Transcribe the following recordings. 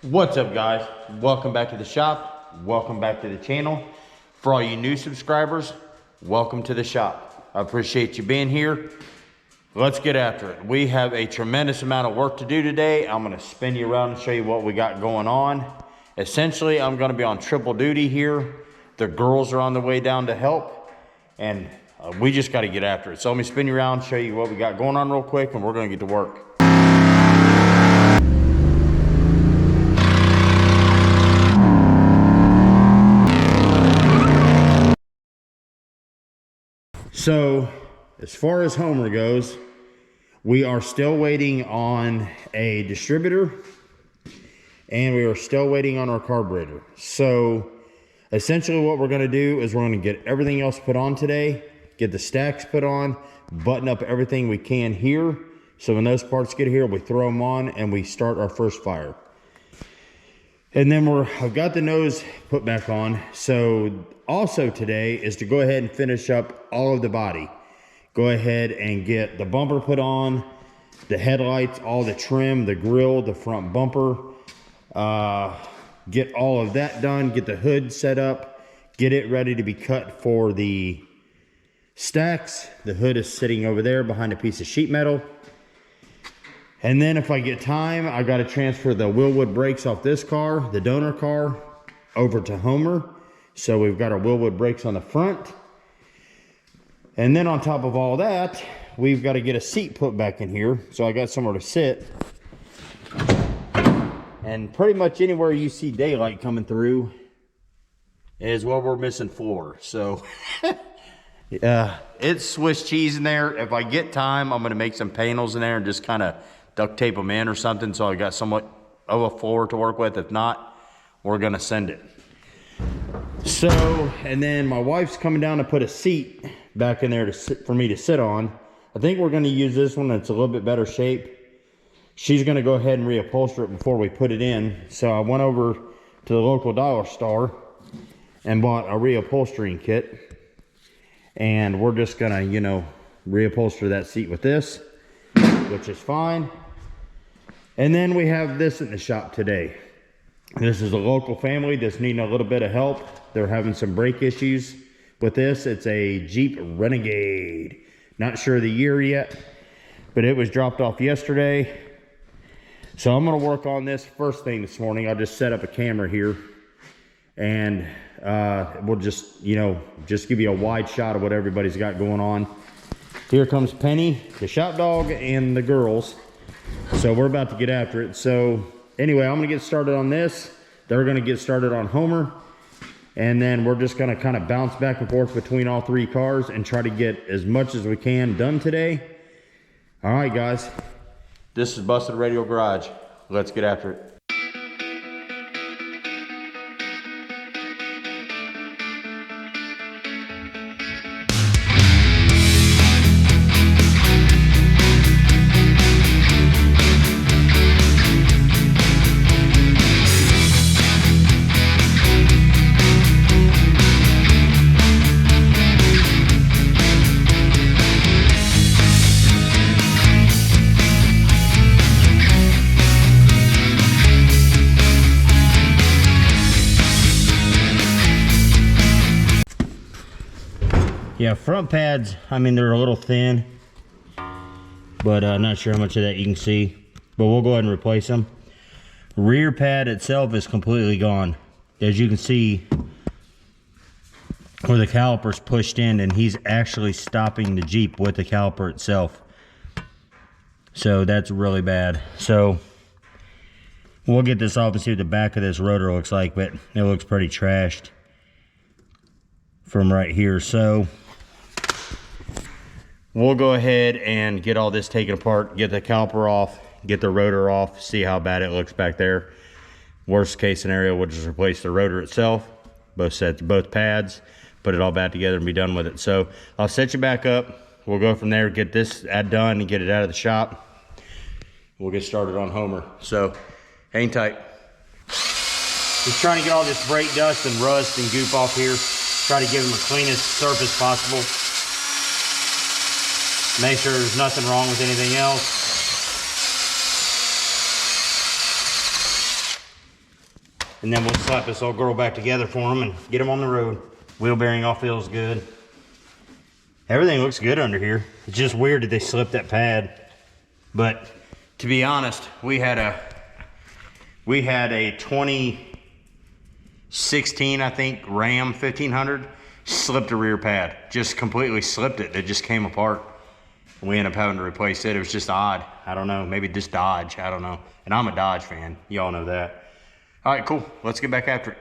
What's up, guys? Welcome back to the shop. Welcome back to the channel. For all you new subscribers, welcome to the shop. I appreciate you being here. Let's get after it. We have a tremendous amount of work to do today. I'm going to spin you around and show you what we got going on. Essentially, I'm going to be on triple duty here. The girls are on the way down to help, and we just got to get after it. So let me spin you around, show you what we got going on real quick, and we're going to get to work. So, as far as Homer goes, we are still waiting on a distributor, and we are still waiting on our carburetor. So, essentially what we're going to do is we're going to get everything else put on today, get the stacks put on, button up everything we can here. So when those parts get here, we throw them on and we start our first fire. And then I've got the nose put back on. So also today is to go ahead and finish up all of the body. Go ahead and get the bumper put on, the headlights, all the trim, the grill, the front bumper. Get all of that done, get the hood set up, get it ready to be cut for the stacks. The hood is sitting over there behind a piece of sheet metal. And then if I get time, I got to transfer the Willwood brakes off this car, the donor car, over to Homer. So we've got our Willwood brakes on the front. And then on top of all that, we've got to get a seat put back in here. So I got somewhere to sit. And pretty much anywhere you see daylight coming through is where we're missing floor. So it's Swiss cheese in there. If I get time, I'm going to make some panels in there and just kind of duct tape them in or something, so I got somewhat of a floor to work with. If not, we're gonna send it. So, and then my wife's coming down to put a seat back in there for me to sit on. I think we're gonna use this one that's a little bit better shape. She's gonna go ahead and reupholster it before we put it in. So I went over to the local dollar store and bought a reupholstering kit. And we're just gonna, reupholster that seat with this, which is fine. And then we have this in the shop today. This is a local family that's needing a little bit of help. They're having some brake issues with this. It's a Jeep Renegade. Not sure the year yet, but it was dropped off yesterday. So I'm gonna work on this first thing this morning. I'll just set up a camera here and we'll just, just give you a wide shot of what everybody's got going on. Here comes Penny, the shop dog, and the girls. So we're about to get after it. So anyway, I'm gonna get started on this. They're gonna get started on Homer. And then we're just gonna kind of bounce back and forth between all three cars and try to get as much as we can done today. All right, guys. This is Busted Radio Garage. Let's get after it. Yeah, front pads, they're a little thin, but not sure how much of that you can see, but we'll go ahead and replace them. Rear pad itself is completely gone. As you can see, where the caliper's pushed in, and he's actually stopping the Jeep with the caliper itself. So that's really bad. So we'll get this off and see what the back of this rotor looks like, but it looks pretty trashed from right here. So we'll go ahead and get all this taken apart, get the caliper off, get the rotor off, see how bad it looks back there. Worst case scenario, we'll just replace the rotor itself, both pads, put it all back together and be done with it. So I'll set you back up. We'll go from there, get this done and get it out of the shop. We'll get started on Homer. So hang tight. Just trying to get all this brake dust and rust and goop off here. Try to give them the cleanest surface possible. Make sure there's nothing wrong with anything else. And then we'll slap this old girl back together for them and get them on the road. Wheel bearing all feels good. Everything looks good under here. It's just weird that they slipped that pad. But to be honest, we had a 2016, I think, Ram 1500, slipped a rear pad. Just completely slipped it. It just came apart. We ended up having to replace it. It was just odd. I don't know, maybe just Dodge, I don't know. And I'm a Dodge fan, y'all know that. All right, cool, let's get back after it.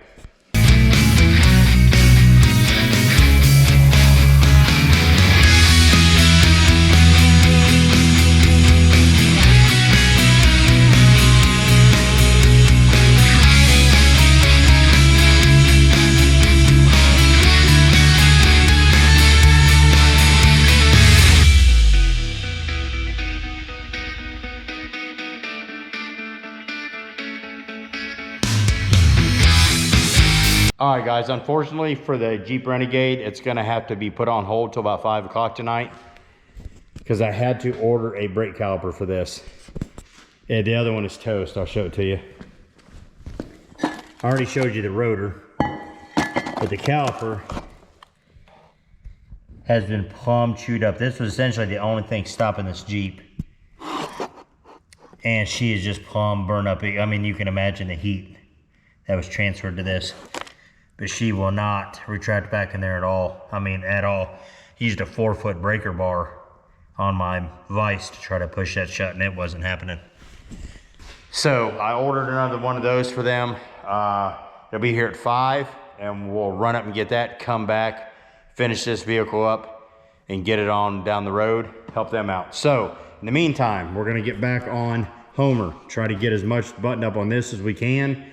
All right, guys, unfortunately for the Jeep Renegade, it's gonna have to be put on hold till about 5 o'clock tonight because I had to order a brake caliper for this. Yeah, the other one is toast. I'll show it to you. I already showed you the rotor, but the caliper has been plumb chewed up. This was essentially the only thing stopping this Jeep. And she is just plumb burned up. I mean, you can imagine the heat that was transferred to this. But she will not retract back in there at all. I mean, at all. Used a 4-foot breaker bar on my vise to try to push that shut, and it wasn't happening. So I ordered another one of those for them. They'll be here at 5, and we'll run up and get that, come back, finish this vehicle up, and get it on down the road, help them out. So in the meantime, we're gonna get back on Homer, try to get as much buttoned up on this as we can.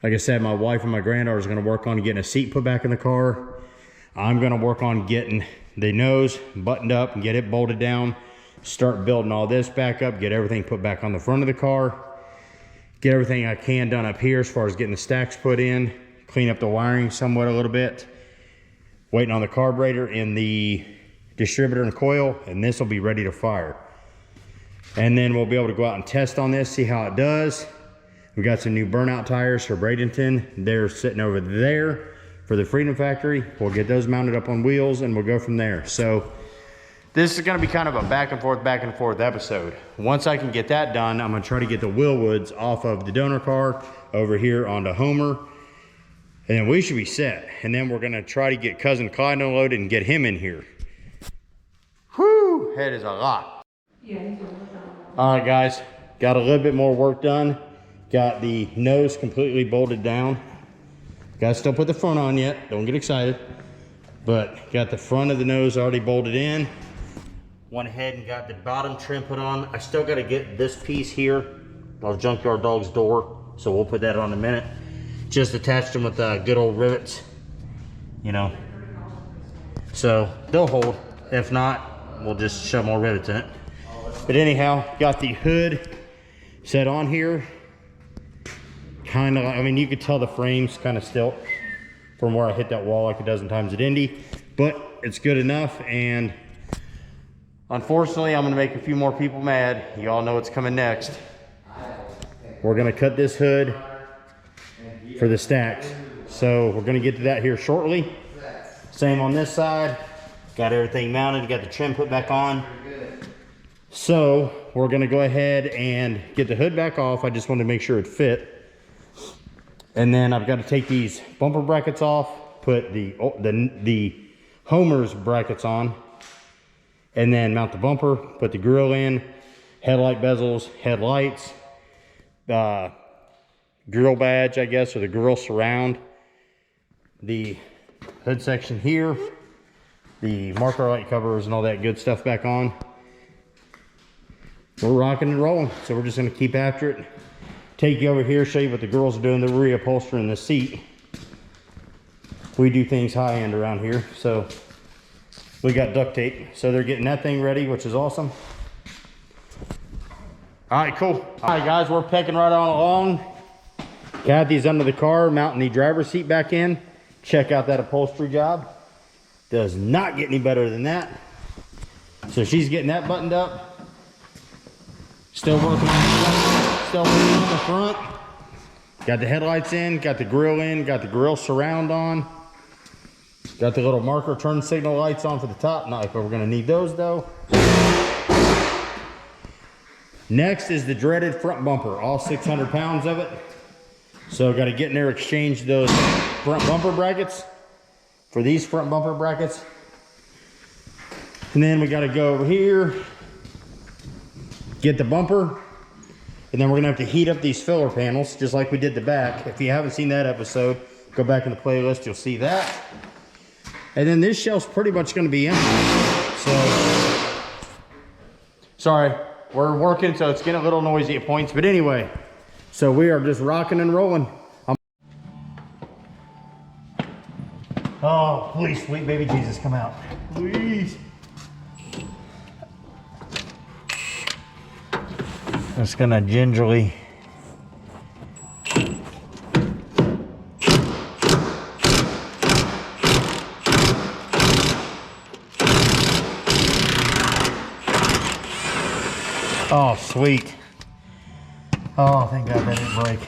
Like I said, my wife and my granddaughter is going to work on getting a seat put back in the car. I'm going to work on getting the nose buttoned up and get it bolted down. Start building all this back up, get everything put back on the front of the car. Get everything I can done up here as far as getting the stacks put in. Clean up the wiring somewhat a little bit. Waiting on the carburetor in the distributor and coil, and this will be ready to fire. And then we'll be able to go out and test on this, see how it does. We got some new burnout tires for Bradenton. They're sitting over there for the Freedom Factory. We'll get those mounted up on wheels and we'll go from there. So this is gonna be kind of a back and forth episode. Once I can get that done, I'm gonna try to get the wheelwoods off of the donor car over here onto Homer. And then we should be set. And then we're gonna try to get Cousin Clyde unloaded and get him in here. Whew, that is a lot. All right, guys, got a little bit more work done. Got the nose completely bolted down. Got to still put the front on yet. Don't get excited. But got the front of the nose already bolted in. Went ahead and got the bottom trim put on. I still got to get this piece here. Our junkyard dog's door. So we'll put that on in a minute. Just attached them with good old rivets. You know. So they'll hold. If not, we'll just shove more rivets in it. But anyhow, got the hood set on here. Kind of, I mean, you could tell the frame's kind of still from where I hit that wall like a dozen times at Indy, but it's good enough. And unfortunately, I'm gonna make a few more people mad. You all know what's coming next. We're gonna cut this hood for the stacks. So we're gonna get to that here shortly. Same on this side. Got everything mounted, got the trim put back on. So we're gonna go ahead and get the hood back off. I just wanted to make sure it fit. And then I've got to take these bumper brackets off, put the Homer's brackets on, and then mount the bumper, put the grill in, headlight bezels, headlights, grill badge, I guess, or the grill surround, the hood section here, the marker light covers and all that good stuff back on. We're rocking and rolling, so we're just going to keep after it. Take you over here, show you what the girls are doing. They're reupholstering the seat. We do things high end around here, so we got duct tape. So they're getting that thing ready, which is awesome. All right, cool. All right, guys, we're pecking right on along. Got these under the car, mounting the driver's seat back in. Check out that upholstery job. Does not get any better than that. So she's getting that buttoned up. Still working on the front. Got the headlights in, got the grill in, got the grill surround on. Got the little marker turn signal lights on for the top. Not like we're gonna need those though. Next is the dreaded front bumper, all 600 pounds of it. So got to get in there, exchange those front bumper brackets for these front bumper brackets. And then we got to go over here, get the bumper, and then we're gonna have to heat up these filler panels just like we did the back. If you haven't seen that episode, go back in the playlist, you'll see that. And then this shelf's pretty much gonna be empty. So, sorry, we're working, so it's getting a little noisy at points, but anyway, so we are just rocking and rolling. Oh, please, sweet baby Jesus, come out. Please. Just gonna gingerly oh, sweet. Oh, thank God that didn't break.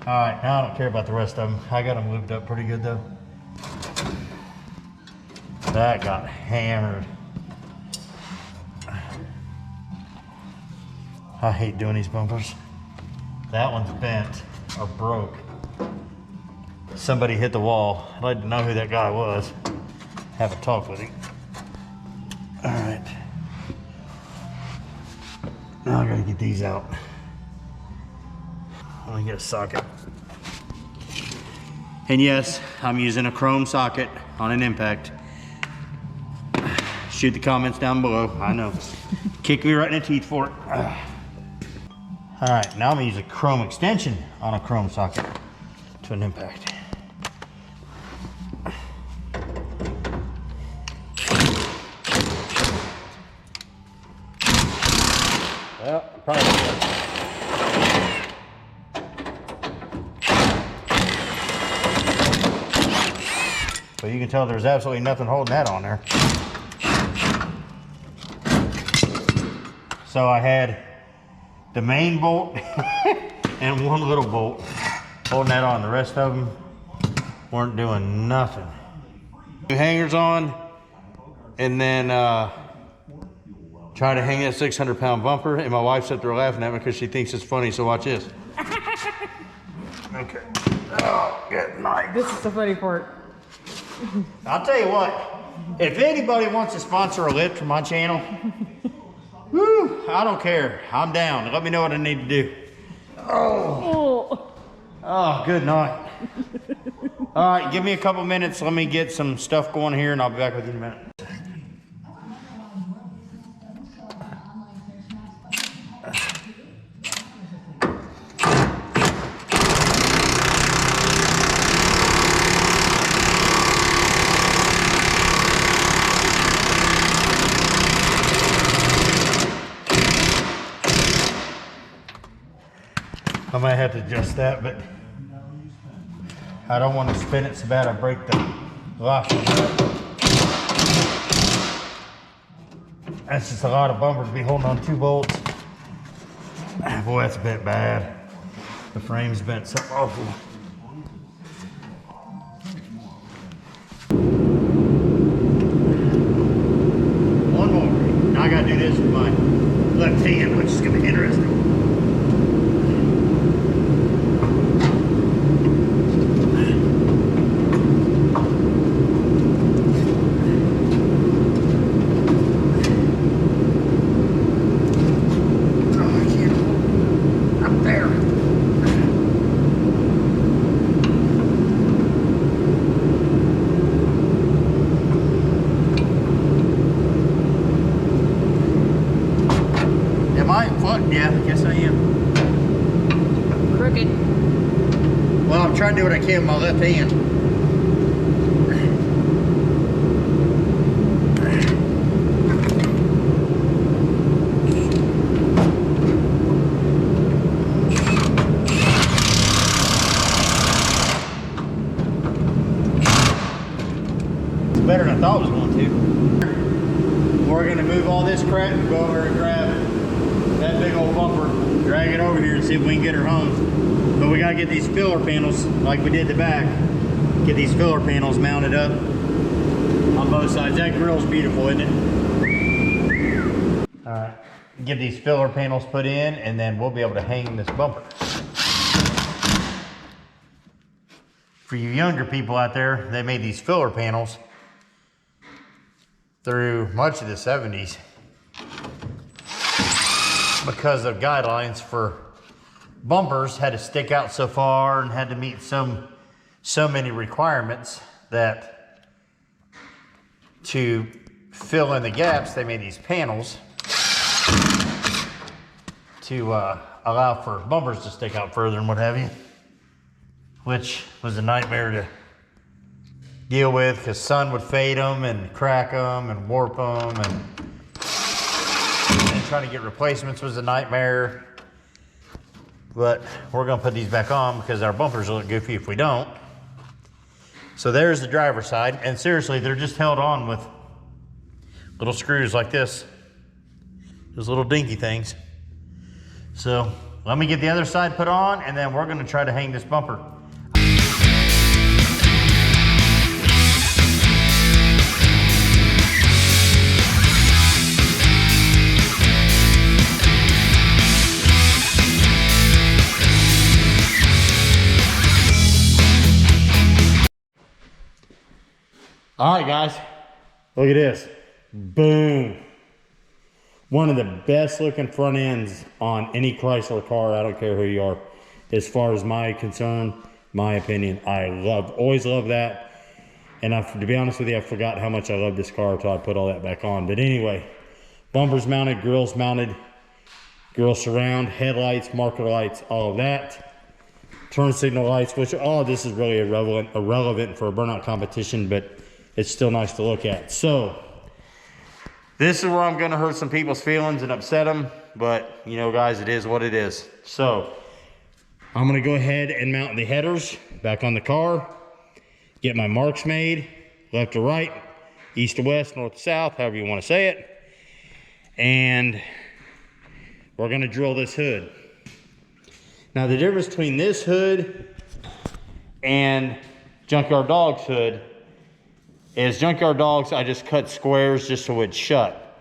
All right, now I don't care about the rest of them. I got them lubed up pretty good though. That got hammered. I hate doing these bumpers. That one's bent or broke. Somebody hit the wall. I'd like to know who that guy was. Have a talk with him. All right. Now I gotta get these out. Let me get a socket. And yes, I'm using a chrome socket on an impact. Shoot the comments down below, I know. Kick me right in the teeth for it. All right, now I'm gonna use a chrome extension on a chrome socket to an impact. Well, probably good. So you can tell there's absolutely nothing holding that on there. So I had the main bolt and one little bolt holding that on. The rest of them weren't doing nothing. New hangers on, and then try to hang that 600-pound bumper, and my wife's up there laughing at me because she thinks it's funny, so watch this. Okay. Oh, good night. This is the funny part. I'll tell you what, if anybody wants to sponsor a lift for my channel, woo, I don't care. I'm down. Let me know what I need to do. Oh, good night. All right, give me a couple minutes. Let me get some stuff going here, and I'll be back with you in a minute. I might have to adjust that, but I don't want to spin it so bad I break the lock. That's just a lot of bumpers to be holding on 2 bolts. Boy, that's bent bad. The frame's bent so awful. One more. Now I gotta do this with my left hand, which is gonna be interesting. Yeah, I guess I am. Crooked. Well, I'm trying to do what I can with my left hand. It's better than I thought it was going to. We're going to move all this crap and go over and grab that big old bumper. drag it over here and see if we can get her home. But we gotta get these filler panels like we did the back. Get these filler panels mounted up on both sides. That grill's beautiful, isn't it? All right, get these filler panels put in and then we'll be able to hang this bumper. For you younger people out there, they made these filler panels through much of the 70s because of guidelines for bumpers had to stick out so far and had to meet so many requirements that to fill in the gaps, they made these panels to allow for bumpers to stick out further and what have you, which was a nightmare to deal with because sun would fade them and crack them and warp them, and trying to get replacements was a nightmare. But we're gonna put these back on because our bumpers will look goofy if we don't. So there's the driver's side, and seriously, they're just held on with little screws like this, those little dinky things. So let me get the other side put on, and then we're gonna try to hang this bumper. All right, guys, look at this. Boom. One of the best looking front ends on any Chrysler car. I don't care who you are. As far as my concern, my opinion, I always love that. And to be honest with you, I forgot how much I love this car until I put all that back on. But anyway, bumpers mounted, grills mounted, grill surround, headlights, marker lights, all of that. Turn signal lights, which all of this is really irrelevant for a burnout competition, but it's still nice to look at. So this is where I'm gonna hurt some people's feelings and upset them, but you know, guys, it is what it is. So I'm gonna go ahead and mount the headers back on the car, get my marks made, left to right, east to west, north to south, however you wanna say it. And we're gonna drill this hood. Now the difference between this hood and Junkyard Dog's hood is Junkyard Dogs, I just cut squares just so it's shut.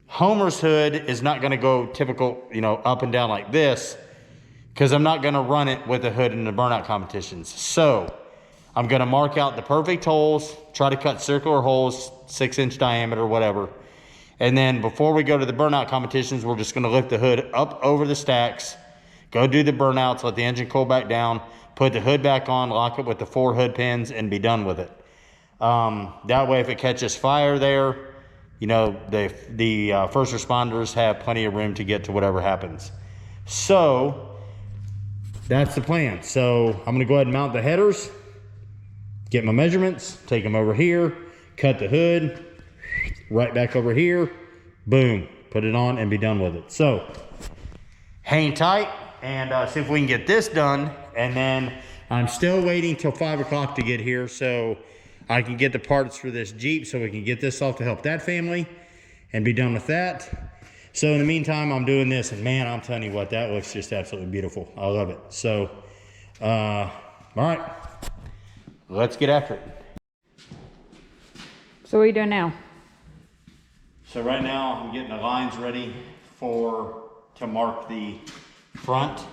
Homer's hood is not gonna go typical, you know, up and down like this, because I'm not gonna run it with a hood in the burnout competitions. So I'm gonna mark out the perfect holes, try to cut circular holes, 6-inch diameter, whatever. And then before we go to the burnout competitions, we're just gonna lift the hood up over the stacks, go do the burnouts, let the engine cool back down, put the hood back on, lock it with the 4 hood pins, and be done with it. That way, if it catches fire there, you know, the first responders have plenty of room to get to whatever happens. So that's the plan. So I'm gonna go ahead and mount the headers, get my measurements, take them over here, cut the hood, right back over here, boom, put it on and be done with it. So hang tight and see if we can get this done. And then I'm still waiting till 5 o'clock to get here so I can get the parts for this Jeep so we can get this off to help that family and be done with that. So in the meantime, I'm doing this, and man, I'm telling you what, that looks just absolutely beautiful. I love it. So, all right, let's get after it. So what are you doing now? So right now, I'm getting the lines ready to mark the front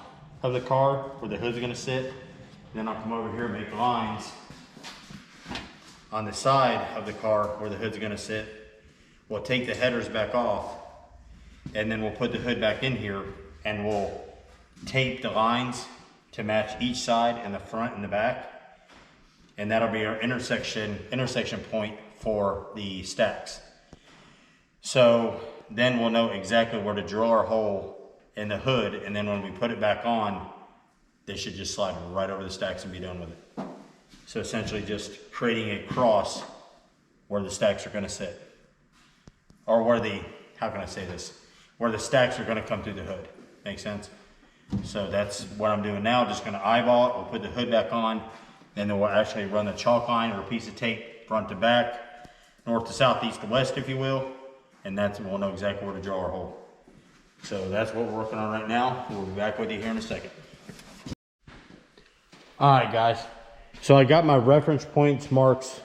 of the car where the hood's gonna sit. Then I'll come over here and make lines on the side of the car where the hood's gonna sit. We'll take the headers back off, and then we'll put the hood back in here, and we'll tape the lines to match each side in the front and the back. And that'll be our intersection point for the stacks. So then we'll know exactly where to drill our hole in the hood, and then when we put it back on, they should just slide right over the stacks and be done with it. So essentially just creating a cross where the stacks are gonna sit. Or where how can I say this? Where the stacks are gonna come through the hood. Make sense? So that's what I'm doing now. Just gonna eyeball it. We'll put the hood back on, and then we'll actually run the chalk line or a piece of tape front to back, north to south, east to west, if you will. And we'll know exactly where to draw our hole. So that's what we're working on right now. We'll be back with you here in a second. All right, guys. So I got my reference points marks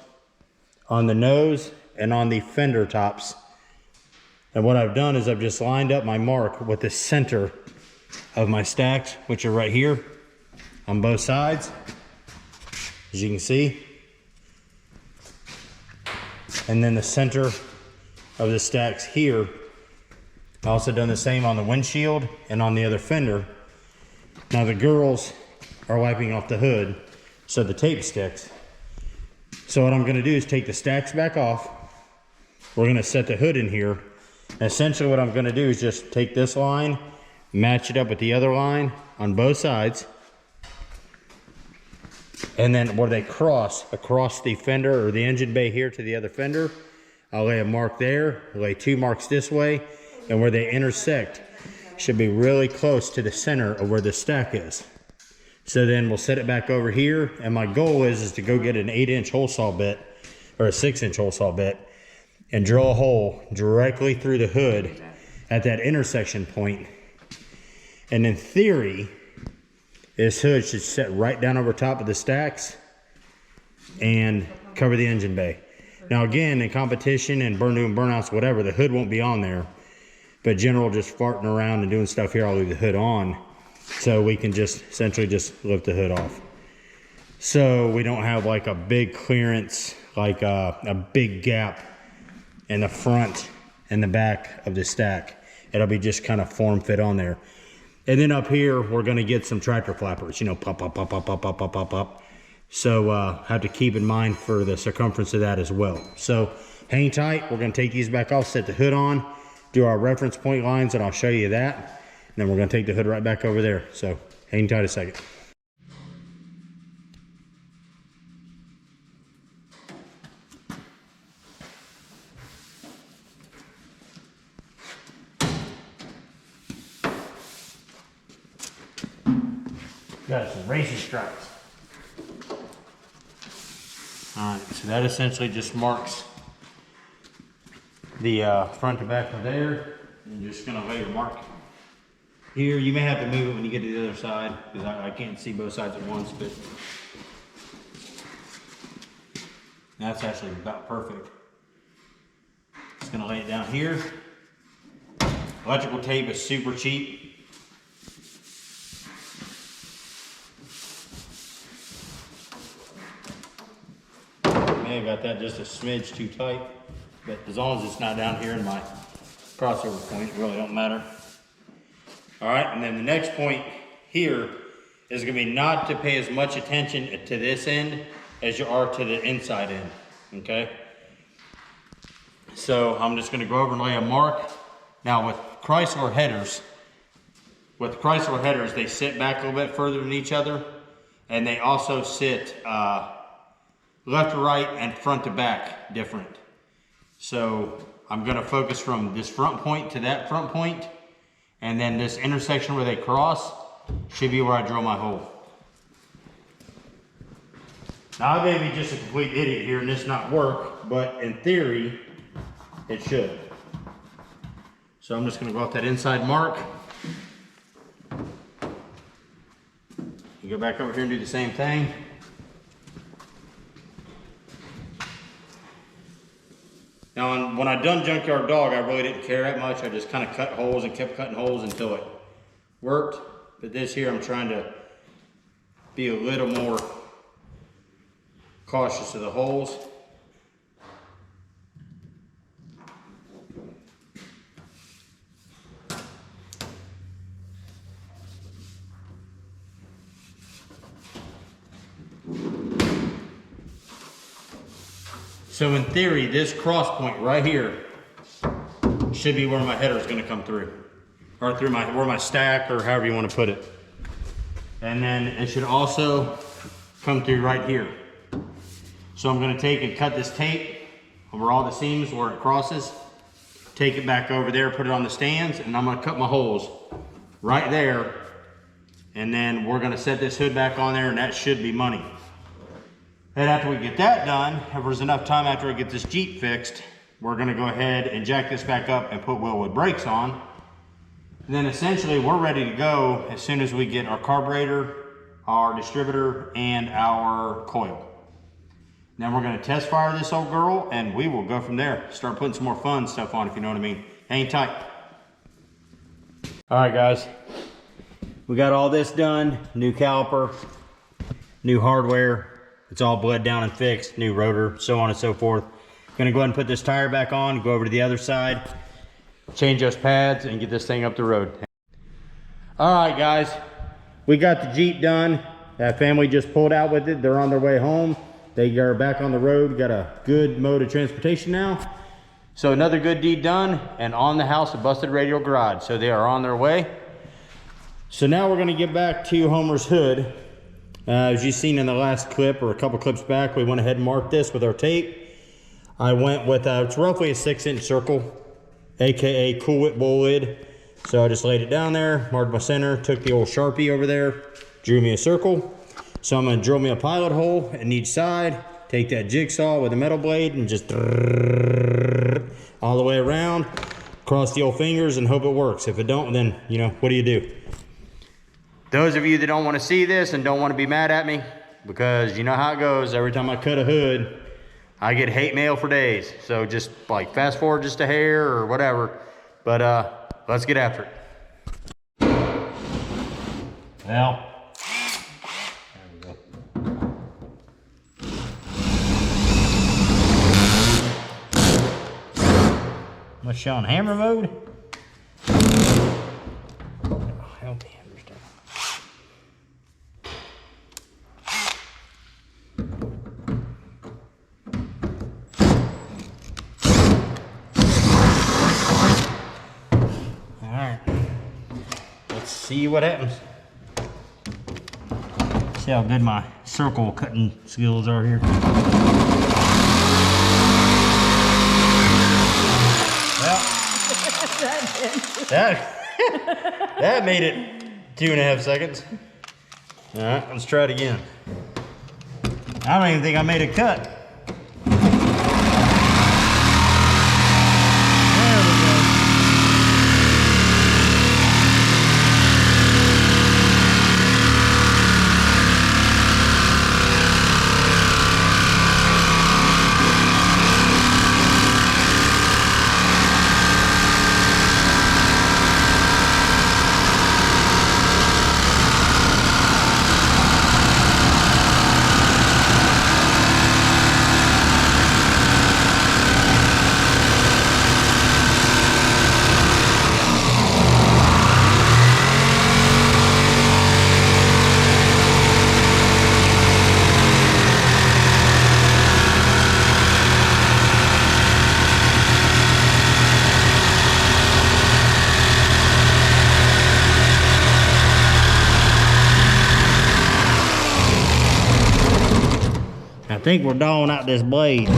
on the nose and on the fender tops. And what I've done is I've just lined up my mark with the center of my stacks, which are right here on both sides, as you can see. And then the center of the stacks here. I also done the same on the windshield and on the other fender. Now the girls are wiping off the hood so the tape sticks. So what I'm gonna do is take the stacks back off. We're gonna set the hood in here. And essentially what I'm gonna do is just take this line, match it up with the other line on both sides. And then where they cross across the fender or the engine bay here to the other fender, I'll lay a mark there, lay 2 marks this way, and where they intersect should be really close to the center of where the stack is. So then we'll set it back over here, and my goal is to go get an 8-inch hole saw bit or a 6-inch hole saw bit and drill a hole directly through the hood at that intersection point. And in theory, this hood should set right down over top of the stacks and cover the engine bay. Now again, in competition and burn doing burnouts, whatever, the hood won't be on there. But general just farting around and doing stuff here, I'll leave the hood on. So we can just essentially just lift the hood off. So we don't have like a big clearance, like a big gap in the front and the back of the stack. It'll be just kind of form fit on there. And then up here, we're gonna get some tractor flappers, you know, pop, pop, pop, pop, pop, pop, pop, pop, pop. So have to keep in mind for the circumference of that as well. So hang tight, we're gonna take these back off, set the hood on, do our reference point lines, and I'll show you that. And then we're gonna take the hood right back over there. So hang tight a second. Got some racing stripes. All right, so that essentially just marks the front to back of there. And you're just gonna lay your mark here. You may have to move it when you get to the other side because I can't see both sides at once, but that's actually about perfect. Just gonna lay it down here. Electrical tape is super cheap. May have got that just a smidge too tight, but as long as it's not down here in my crossover point, it really don't matter. All right, and then the next point here is gonna be not to pay as much attention to this end as you are to the inside end, okay? So I'm just gonna go over and lay a mark. Now with Chrysler headers, they sit back a little bit further than each other, and they also sit left to right and front to back different. So I'm gonna focus from this front point to that front point, and then this intersection where they cross should be where I drill my hole. Now I may be just a complete idiot here and this not work, but in theory, it should. So I'm just gonna go off that inside mark. You go back over here and do the same thing. Now, when I done Junkyard Dog, I really didn't care that much. I just kind of cut holes and kept cutting holes until it worked. But this here, I'm trying to be a little more cautious of the holes. So in theory, this cross point right here should be where my header is going to come through, or through where my stack, or however you want to put it. And then it should also come through right here. So I'm going to take and cut this tape over all the seams where it crosses, take it back over there, put it on the stands, and I'm going to cut my holes right there. And then we're going to set this hood back on there, and that should be money. Then after we get that done, if there's enough time after I get this Jeep fixed, we're gonna go ahead and jack this back up and put Willwood brakes on. And then essentially we're ready to go as soon as we get our carburetor, our distributor, and our coil. Then we're gonna test fire this old girl and we will go from there. Start putting some more fun stuff on, if you know what I mean. Hang tight. All right, guys. We got all this done. New caliper, new hardware. It's all bled down and fixed. New rotor, so on and so forth. Gonna go ahead and put this tire back on, go over to the other side, change those pads, and get this thing up the road. All right, guys. We got the Jeep done. That family just pulled out with it. They're on their way home. They are back on the road. Got a good mode of transportation now. So another good deed done, and on the house, a busted radial garage. So they are on their way. So now we're gonna get back to Homer's hood. As you've seen in the last clip, or a couple clips back, we went ahead and marked this with our tape. I went with, it's roughly a 6-inch circle, AKA Cool Whip bull lid. So I just laid it down there, marked my center, took the old Sharpie over there, drew me a circle. So I'm gonna drill me a pilot hole in each side, take that jigsaw with a metal blade and just all the way around, cross the old fingers and hope it works. If it don't, then, you know, what do you do? Those of you that don't wanna see this and don't wanna be mad at me, because you know how it goes, every time I cut a hood, I get hate mail for days. So just like fast forward just a hair or whatever. But let's get after it. Well, there we go. What's she on, hammer mode? Oh, hell, the hammer's down. See what happens. See how good my circle cutting skills are here. Well, that made it 2.5 seconds. All right, let's try it again. I don't even think I made a cut. I think we're dawing out this blade.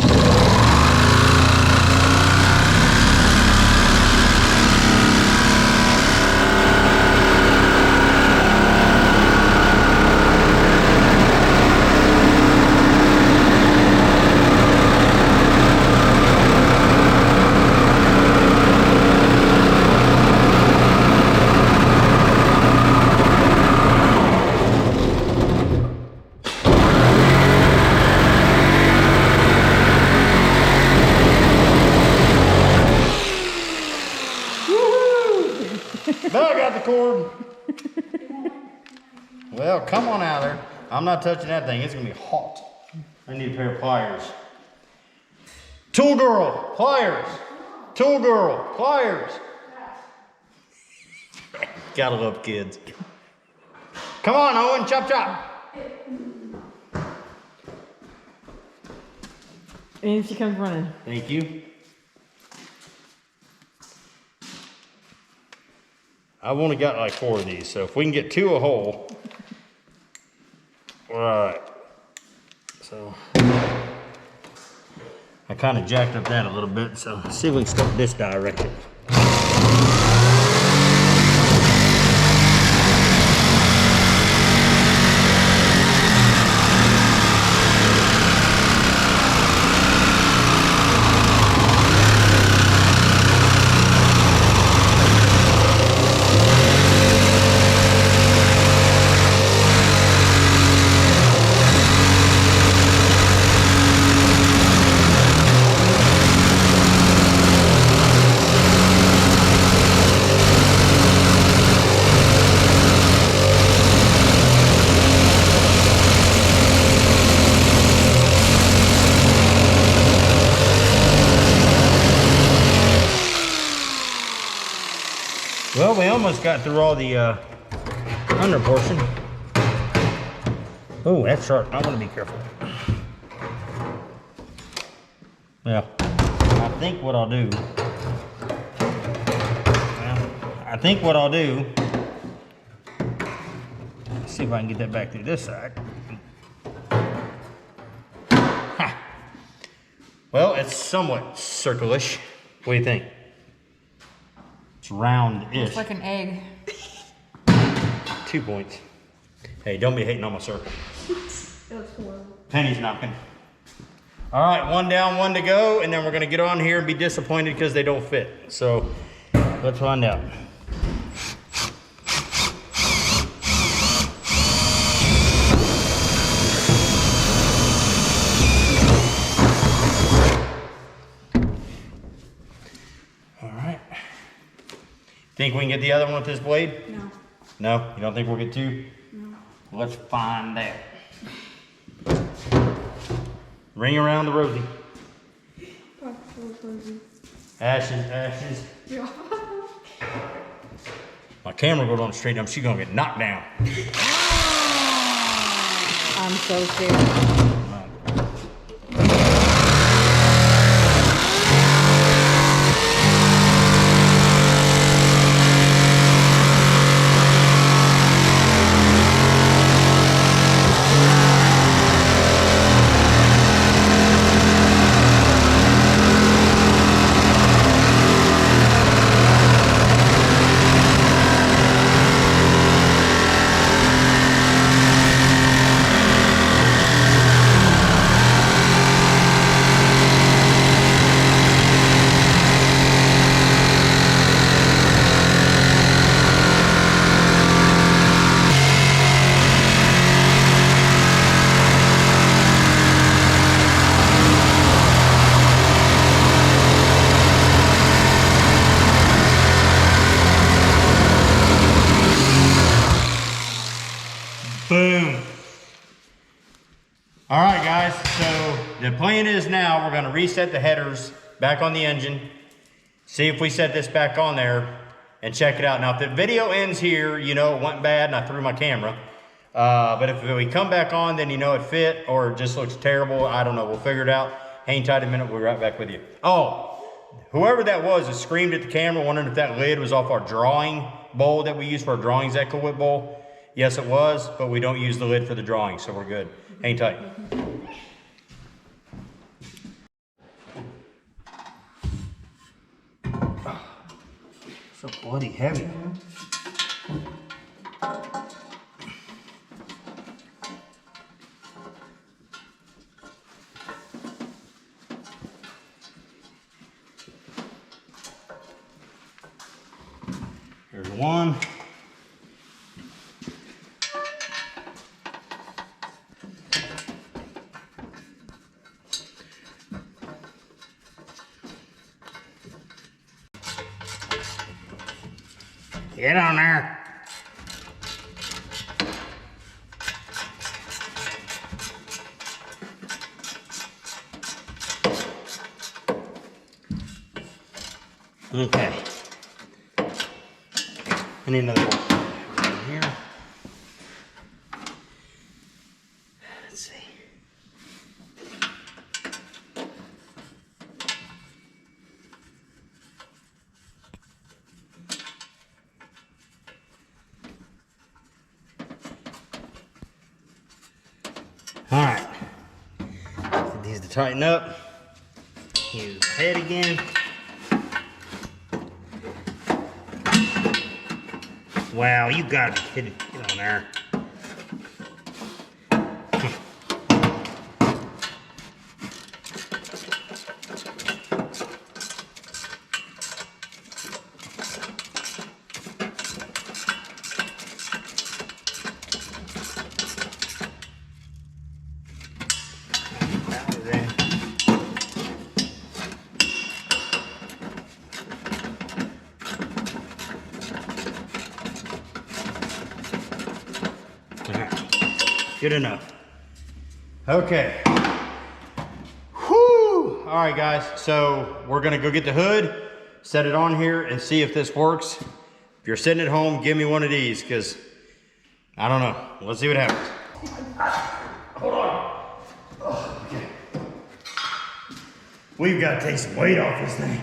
But I got the cord. Well, come on out there. I'm not touching that thing. It's gonna be hot. I need a pair of pliers. Tool girl, pliers. Tool girl, pliers. Gotta love kids. Come on, Owen, chop chop. And she comes running. Thank you. I've only got like 4 of these, so if we can get 2 a hole. All right. So I kind of jacked up that a little bit, so let's see if we can start this direction. Well, we almost got through all the under portion. Oh, that's sharp. I want to be careful. Well, I think what I'll do. Let's see if I can get that back through this side. Ha. Well, it's somewhat circle-ish. What do you think? It's round-ish. It's like an egg. 2 points. Hey, don't be hating on my circle. Penny's knocking. All right, one down, one to go, and then we're gonna get on here and be disappointed because they don't fit. So let's find out. All right. Think we can get the other one with this blade? No. No? You don't think we'll get two? No. Let's find out. Ring around the rosy. Ashes, ashes. Yeah. My camera goes on straight up, she's gonna get knocked down. I'm so scared. Boom. All right, guys, so the plan is now we're gonna reset the headers back on the engine, see if we set this back on there, and check it out. Now, if the video ends here, you know it went bad and I threw my camera. But if we come back on, then you know it fit, or it just looks terrible. I don't know, we'll figure it out. Hang tight a minute, we'll be right back with you. Oh, whoever that was that screamed at the camera, wondering if that lid was off our drawing bowl that we use for our drawings, that Cool Whip bowl. Yes, it was, but we don't use the lid for the drawing, so we're good. Hang tight. So bloody heavy. Here's one. Get on there. Okay. I need another one right here. Let's see. All right, get these to tighten up. Use the head again. Wow, you gotta be kidding. Get on there. Good enough. Okay. Whew. All right, guys. So we're gonna go get the hood, set it on here, and see if this works. If you're sitting at home, give me one of these, because I don't know. Let's see what happens. Hold on. Oh, okay. We've got to take some weight off this thing.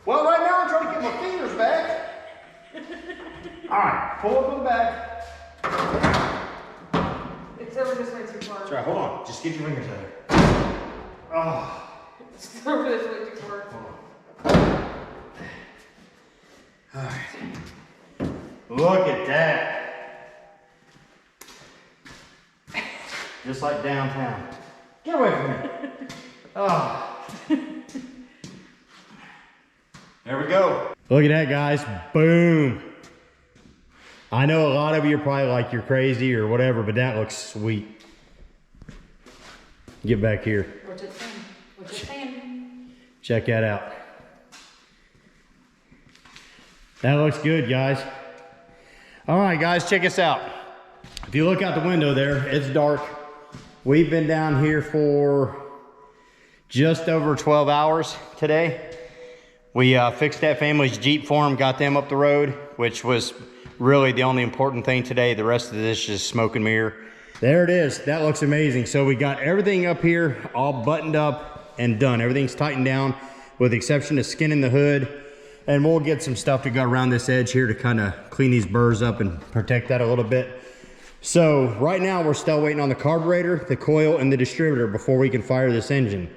Well, right now I'm trying to get my fingers back. All right, pull them back. It's over this way too far. That's right, hold on. Just get your fingers out there. Oh. It's over this way too far. All right. Look at that. Just like downtown. Get away from me. Oh. There we go. Look at that, guys. Boom. I know a lot of you are probably like you're crazy or whatever, but that looks sweet. Get back here. What's it saying? What's it saying? Check that out. That looks good, guys. All right, guys, check us out. If you look out the window there, it's dark. We've been down here for just over 12 hours today. We fixed that family's Jeep for them, got them up the road, which was really the only important thing today. The rest of this is just smoke and mirror. There it is. That looks amazing. So we got everything up here all buttoned up and done. Everything's tightened down with the exception of skinning the hood. And we'll get some stuff to go around this edge here to kind of clean these burrs up and protect that a little bit. So right now we're still waiting on the carburetor, the coil, and the distributor before we can fire this engine.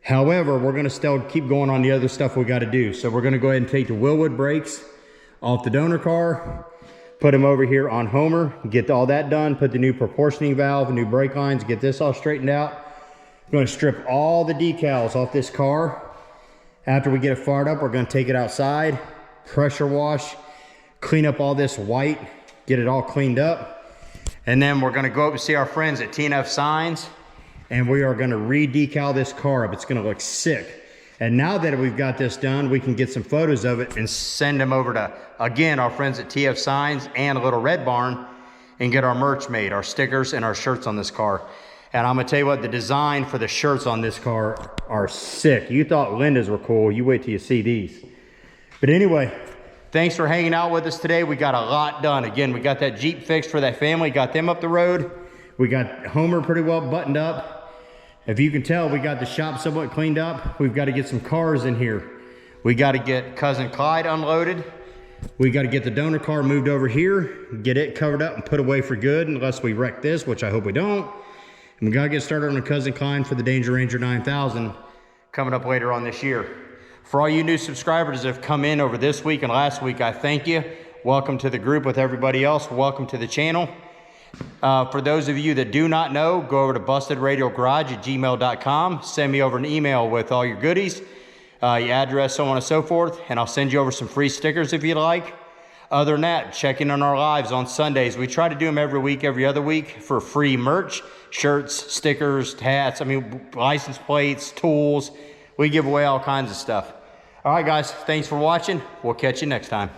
However, we're gonna still keep going on the other stuff we gotta do. So we're gonna go ahead and take the Willwood brakes off the donor car, put them over here on Homer, get all that done, put the new proportioning valve, new brake lines, get this all straightened out. We're gonna strip all the decals off this car. After we get it fired up, we're gonna take it outside, pressure wash, clean up all this white, get it all cleaned up. And then we're gonna go up and see our friends at T&F Signs, and we are gonna re-decal this car up. It's gonna look sick. And now that we've got this done, we can get some photos of it and send them over to, again, our friends at TF Signs and Little Red Barn and get our merch made, our stickers and our shirts on this car. And I'm gonna tell you what, the design for the shirts on this car are sick. You thought Linda's were cool, you wait till you see these. But anyway, thanks for hanging out with us today. We got a lot done. Again, we got that Jeep fixed for that family, got them up the road. We got Homer pretty well buttoned up. If you can tell, we got the shop somewhat cleaned up. We've got to get some cars in here. We got to get Cousin Clyde unloaded. We got to get the donor car moved over here, get it covered up and put away for good, unless we wreck this, which I hope we don't. And we got to get started on the Cousin Clyde for the Danger Ranger 9000 coming up later on this year. For all you new subscribers that have come in over this week and last week, I thank you. Welcome to the group with everybody else. Welcome to the channel. For those of you that do not know, go over to bustedradialgarage@gmail.com. Send me over an email with all your goodies, your address, so on and so forth, and I'll send you over some free stickers if you'd like. Other than that, check in on our lives on Sundays. We try to do them every week, every other week for free merch, shirts, stickers, hats, license plates, tools. We give away all kinds of stuff. All right, guys, thanks for watching. We'll catch you next time.